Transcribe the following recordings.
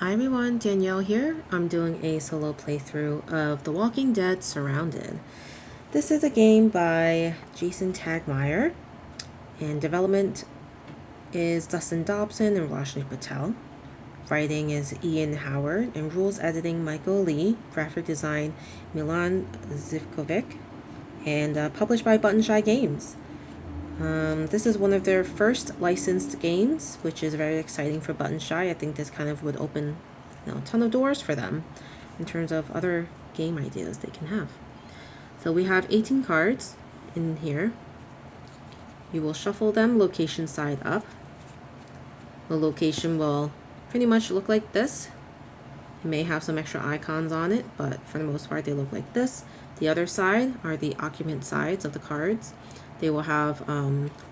Hi everyone, Danielle here. I'm doing a solo playthrough of The Walking Dead Surrounded. This is a game by Jason Tagmeyer, and development is Dustin Dobson and Rashni Patel. Writing is Ian Howard, and rules editing Michael Lee, graphic design Milan Zivkovic, and published by Button Shy Games. This is one of their first licensed games, which is very exciting for Button Shy. I think this kind of would open a ton of doors for them in terms of other game ideas they can have. So we have 18 cards in here. You will shuffle them location side up. The location will pretty much look like this. It may have some extra icons on it, but for the most part they look like this. The other side are the occupant sides of the cards. They will have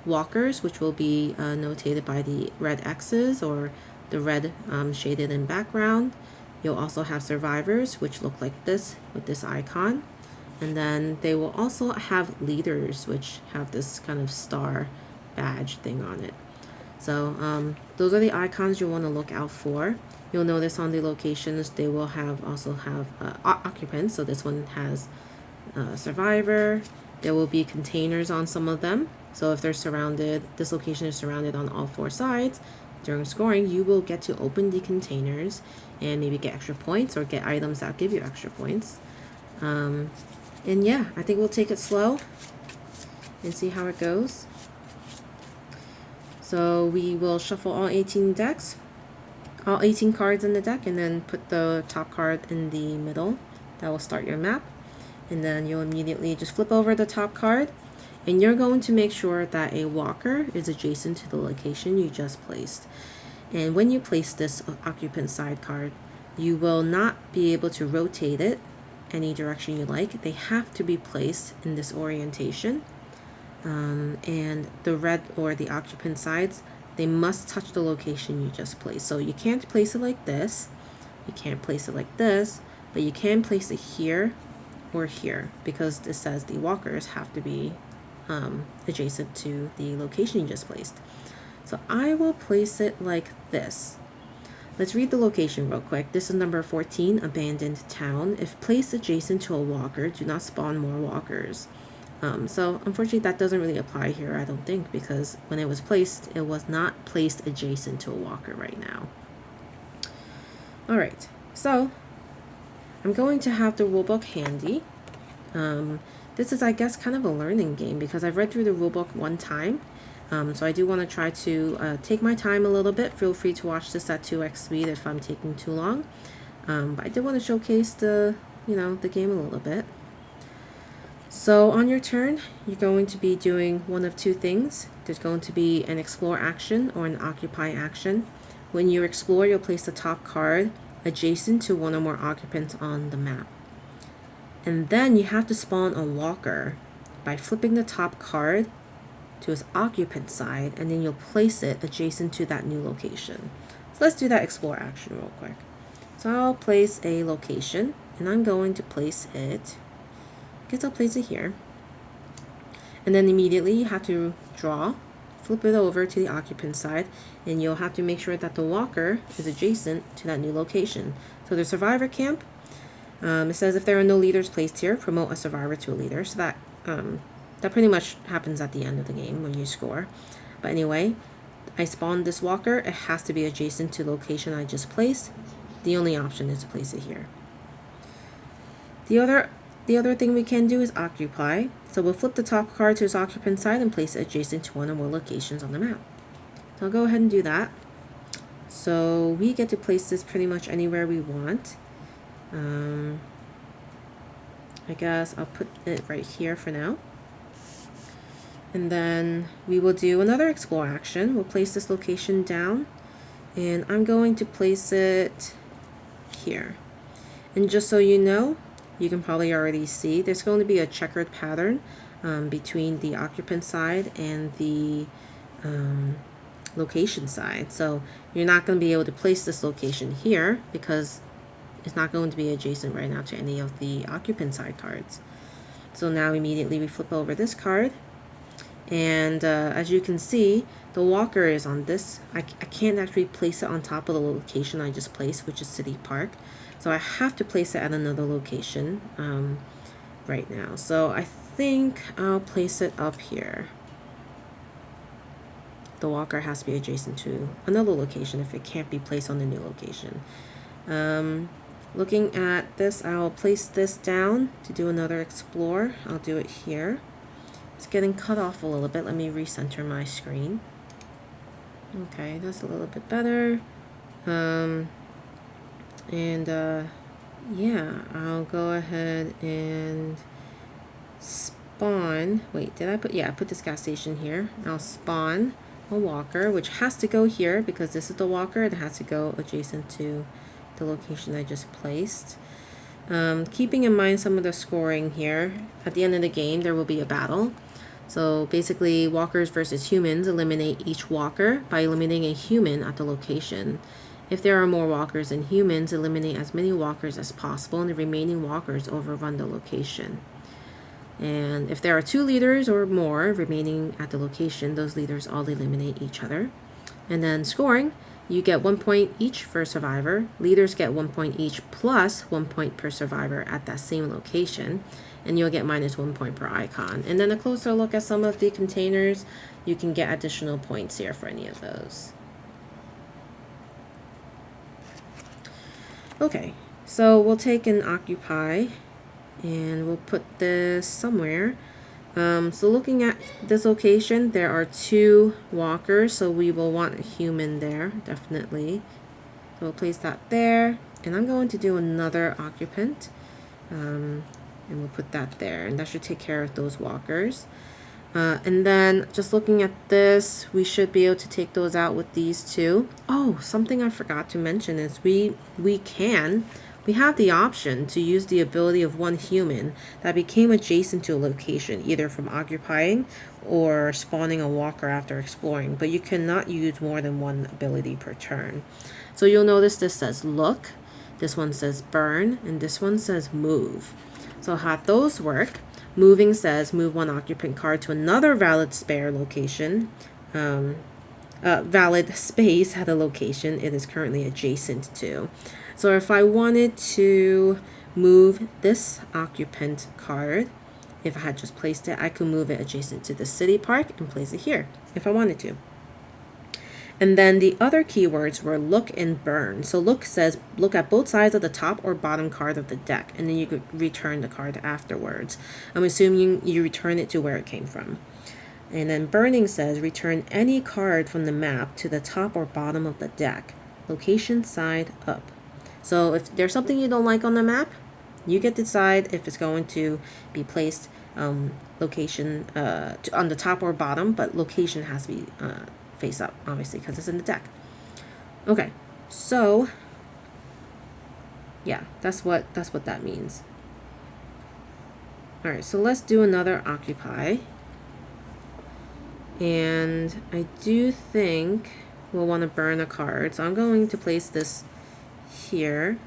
walkers, which will be notated by the red X's or the red shaded in background. You'll also have survivors, which look like this with this icon. And then they will also have leaders, which have this kind of star badge thing on it. So those are the icons you want to look out for. You'll notice on the locations they will also have occupants. So this one has survivor. There will be containers on some of them. So if they're surrounded, this location is surrounded on all four sides, during scoring, you will get to open the containers and maybe get extra points or get items that give you extra points. And yeah, I think we'll take it slow and see how it goes. So we will shuffle all 18 decks, all 18 cards in the deck, and then put the top card in the middle. That will start your map. And then you'll immediately just flip over the top card, and you're going to make sure that a walker is adjacent to the location you just placed. And when you place this occupant side card, you will not be able to rotate it any direction you like. They have to be placed in this orientation. And the red or the occupant sides, they must touch the location you just placed. So you can't place it like this, you can't place it like this, but you can place it here or here, because this says the walkers have to be adjacent to the location you just placed. So I will place it like this. Let's read the location real quick. This is number 14, abandoned town. If placed adjacent to a walker, do not spawn more walkers. So unfortunately that doesn't really apply here, I don't think, because when it was placed, it was not placed adjacent to a walker right now. Alright, so I'm going to have the rulebook handy. This is, I guess, kind of a learning game because I've read through the rulebook one time. So I do want to try to take my time a little bit. Feel free to watch this at 2x speed if I'm taking too long. But I did want to showcase the game a little bit. So on your turn, you're going to be doing one of two things. There's going to be an explore action or an occupy action. When you explore, you'll place the top card adjacent to one or more occupants on the map. And then you have to spawn a walker by flipping the top card to its occupant side, and then you'll place it adjacent to that new location. So let's do that explore action real quick. So I'll place a location, and I'm going to place it, I guess I'll place it here. And then immediately you have to draw, flip it over to the occupant side, and you'll have to make sure that the walker is adjacent to that new location. So the survivor camp, it says if there are no leaders placed here, promote a survivor to a leader. So that pretty much happens at the end of the game when you score. But anyway, I spawned this walker. It has to be adjacent to the location I just placed. The only option is to place it here. The other thing we can do is occupy. So we'll flip the top card to its occupant side and place it adjacent to one or more locations on the map. So I'll go ahead and do that. So we get to place this pretty much anywhere we want. I guess I'll put it right here for now. And then we will do another explore action. We'll place this location down, and I'm going to place it here. And just so you know, you can probably already see there's going to be a checkered pattern between the occupant side and the location side. So you're not going to be able to place this location here because it's not going to be adjacent right now to any of the occupant side cards. So now immediately we flip over this card, And as you can see, the walker is on this. I can't actually place it on top of the location I just placed, which is City Park. So I have to place it at another location right now. So I think I'll place it up here. The walker has to be adjacent to another location if it can't be placed on the new location. Looking at this, I'll place this down to do another explore. I'll do it here. It's getting cut off a little bit. Let me recenter my screen. Okay, that's a little bit better. Yeah, I'll go ahead and spawn. Wait, did I put? Yeah, I put this gas station here. I'll spawn a walker, which has to go here because this is the walker. It has to go adjacent to the location I just placed. Keeping in mind some of the scoring here, at the end of the game there will be a battle. So basically, walkers versus humans, eliminate each walker by eliminating a human at the location. If there are more walkers than humans, eliminate as many walkers as possible, and the remaining walkers overrun the location. And if there are 2 leaders or more remaining at the location, those leaders all eliminate each other. And then scoring, you get 1 point each for a survivor. Leaders get 1 point each plus 1 point per survivor at that same location. And you'll get -1 point per icon. And then a closer look at some of the containers, you can get additional points here for any of those. Okay, so we'll take an occupy and we'll put this somewhere. So looking at this location, there are 2 walkers, so we will want a human there, definitely. So we'll place that there, and I'm going to do another occupant, and we'll put that there, and that should take care of those walkers. And then just looking at this, we should be able to take those out with these 2. Oh, something I forgot to mention is we have the option to use the ability of one human that became adjacent to a location, either from occupying or spawning a walker after exploring, but you cannot use more than one ability per turn. So you'll notice this says look, this one says burn, and this one says move. So how those work, moving says move 1 occupant card to another valid spare location, valid space at a location it is currently adjacent to. So if I wanted to move this occupant card, if I had just placed it, I could move it adjacent to the city park and place it here if I wanted to. And then the other keywords were look and burn. So look says look at both sides of the top or bottom card of the deck, and then you could return the card afterwards. I'm assuming you return it to where it came from. And then burning says return any card from the map to the top or bottom of the deck, location side up. So if there's something you don't like on the map, you get to decide if it's going to be placed location on the top or bottom, but location has to be face up, obviously, because it's in the deck. Okay, so yeah, that's what that means. All right, so let's do another occupy. And I do think we'll want to burn a card. So I'm going to place this here.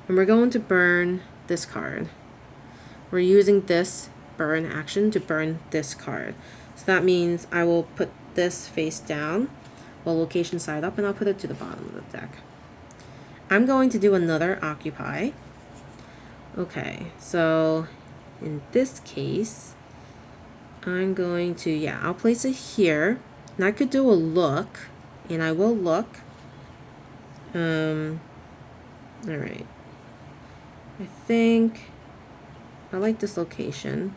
And we're going to burn this card. We're using this burn action to burn this card. So that means I will put this face down, while location side up, and I'll put it to the bottom of the deck. I'm going to do another occupy. Okay, so in this case, I'm going to, yeah, I'll place it here. And I could do a look, and I will look. All right. I think I like this location.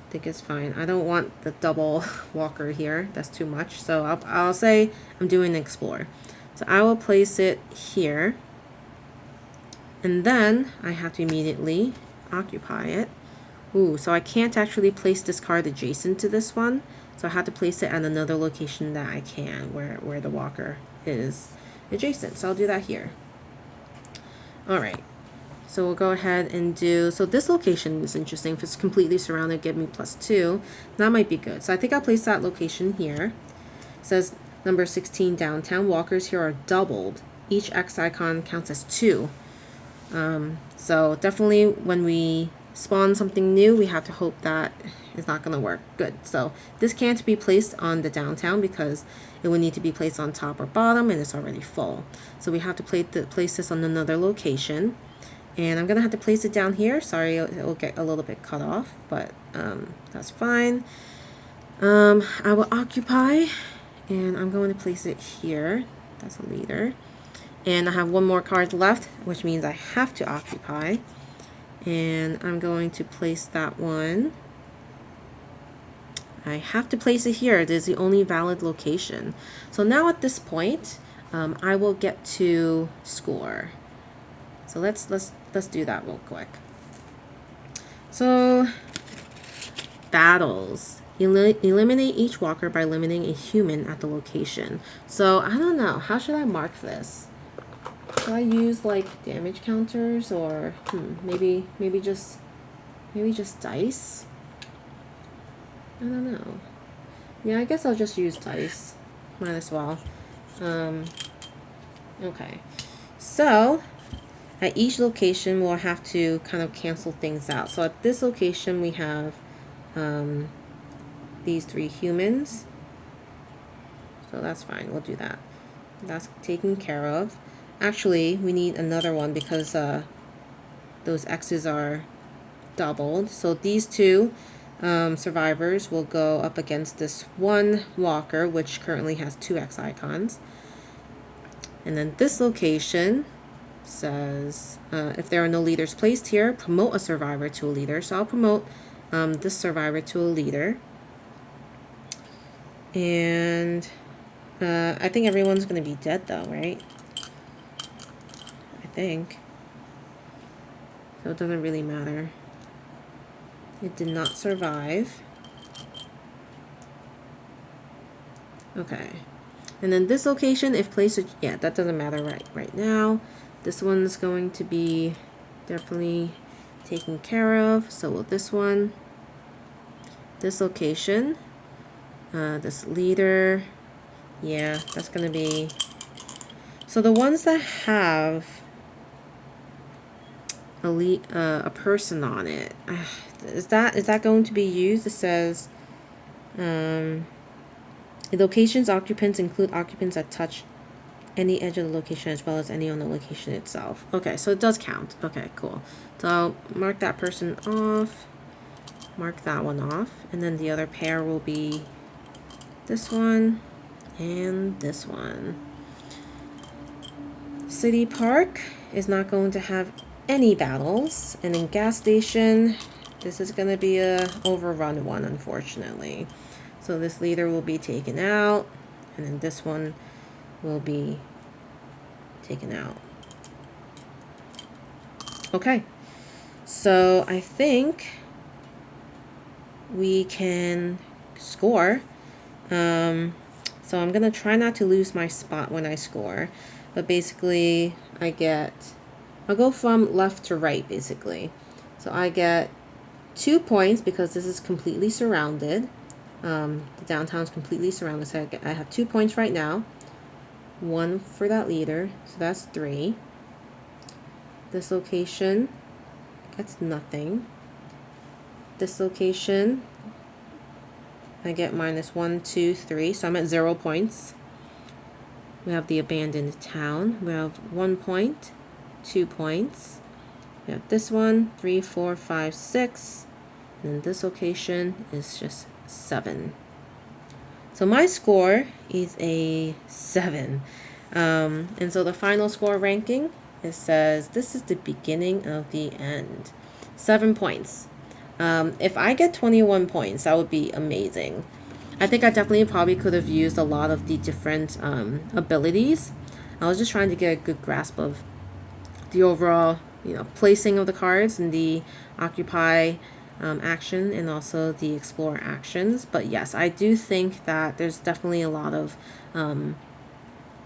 I think it's fine. I don't want the double walker here. That's too much. So I'll say I'm doing explore. So I will place it here. And then I have to immediately occupy it. Ooh, so I can't actually place this card adjacent to this one. So I have to place it at another location that I can, where the walker is adjacent. So I'll do that here. All right. So we'll go ahead and do, so this location is interesting. If it's completely surrounded, give me +2. That might be good. So I think I'll place that location here. It says number 16 downtown. Walkers here are doubled. Each X icon counts as 2. So definitely when we spawn something new, we have to hope that it's not going to work. Good. So this can't be placed on the downtown because it would need to be placed on top or bottom, and it's already full. So we have to place this on another location. And I'm going to have to place it down here. Sorry, it will get a little bit cut off, but that's fine. I will occupy, and I'm going to place it here. That's a leader. And I have one more card left, which means I have to occupy. And I'm going to place that one. I have to place it here. It is the only valid location. So now at this point, I will get to score. So let's do that real quick. So battles. Eliminate each walker by eliminating a human at the location. So I don't know. How should I mark this? Should I use like damage counters, or maybe just dice? I don't know. Yeah, I guess I'll just use dice. Might as well. Okay. So at each location we'll have to kind of cancel things out. So at this location we have these 3 humans. So that's fine. We'll do that. That's taken care of. Actually, we need another one because those X's are doubled. So these 2 survivors will go up against this one walker, which currently has 2 X icons. And then this location says, if there are no leaders placed here, promote a survivor to a leader. So I'll promote this survivor to a leader. And I think everyone's going to be dead though, right? I think. So it doesn't really matter. It did not survive. Okay. And then this location, if placed, yeah, that doesn't matter right now. This one's going to be definitely taken care of. So will this one. This location. This leader. Yeah, that's going to be... So the ones that have a person on it, is that going to be used? It says the location's occupants include occupants that touch any edge of the location as well as any on the location itself. Okay, so it does count. Okay, cool. So I'll mark that person off, mark that one off, and then the other pair will be this one and this one. City Park is not going to have any battles, and in gas station, this is going to be a overrun one, unfortunately. So this leader will be taken out, and then this one will be taken out. Okay, so I think we can score. So I'm gonna try not to lose my spot when I score, but basically I'll go from left to right basically. So I get 2 points because this is completely surrounded. The downtown is completely surrounded, so I have 2 points right now. 1 for that leader, so that's 3. This location gets nothing. This location, I get -1, 2, 3, so I'm at 0 points. We have the abandoned town. We have 1 point, 2 points. We have this one, 3, 4, 5, 6. And then this location is just 7. So my score is a 7. And so the final score ranking, it says this is the beginning of the end. 7 points. If I get 21 points, that would be amazing. I think I definitely probably could have used a lot of the different abilities. I was just trying to get a good grasp of the overall, placing of the cards and the occupy action and also the explore actions. But yes, I do think that there's definitely a lot of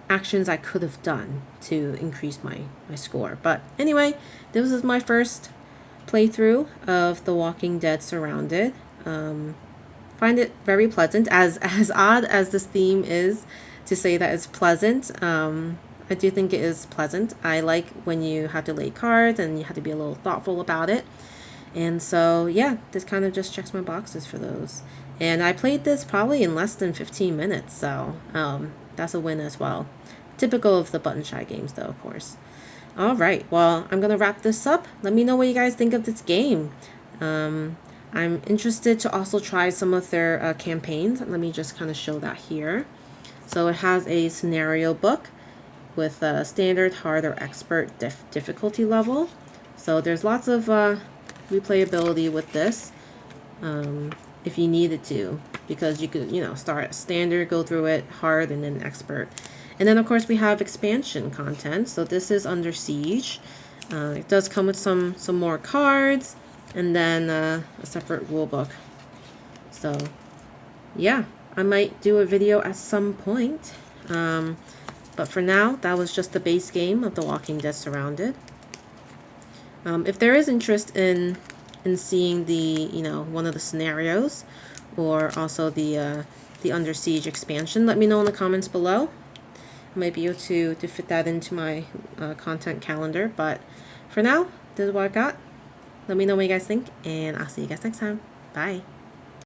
actions I could have done to increase my score. But anyway, this is my first playthrough of The Walking Dead Surrounded. Find it very pleasant, as odd as this theme is to say that it's pleasant. I do think it is pleasant. I like when you have to lay cards and you have to be a little thoughtful about it. And so, yeah, this kind of just checks my boxes for those. And I played this probably in less than 15 minutes, so that's a win as well. Typical of the button shy games, though, of course. All right, well, I'm going to wrap this up. Let me know what you guys think of this game. I'm interested to also try some of their campaigns. Let me just kind of show that here. So it has a scenario book with a standard, hard, or expert difficulty level. So there's lots of replayability with this if you needed to, because you could, start standard, go through it, hard, and then expert. And then, of course, we have expansion content. So this is Under Siege. It does come with some more cards, and then a separate rule book. So, yeah, I might do a video at some point. But for now, that was just the base game of The Walking Dead Surrounded. If there is interest in seeing the, one of the scenarios, or also the Under Siege expansion, let me know in the comments below. I might be able to fit that into my content calendar. But for now, this is what I've got. Let me know what you guys think, and I'll see you guys next time. Bye.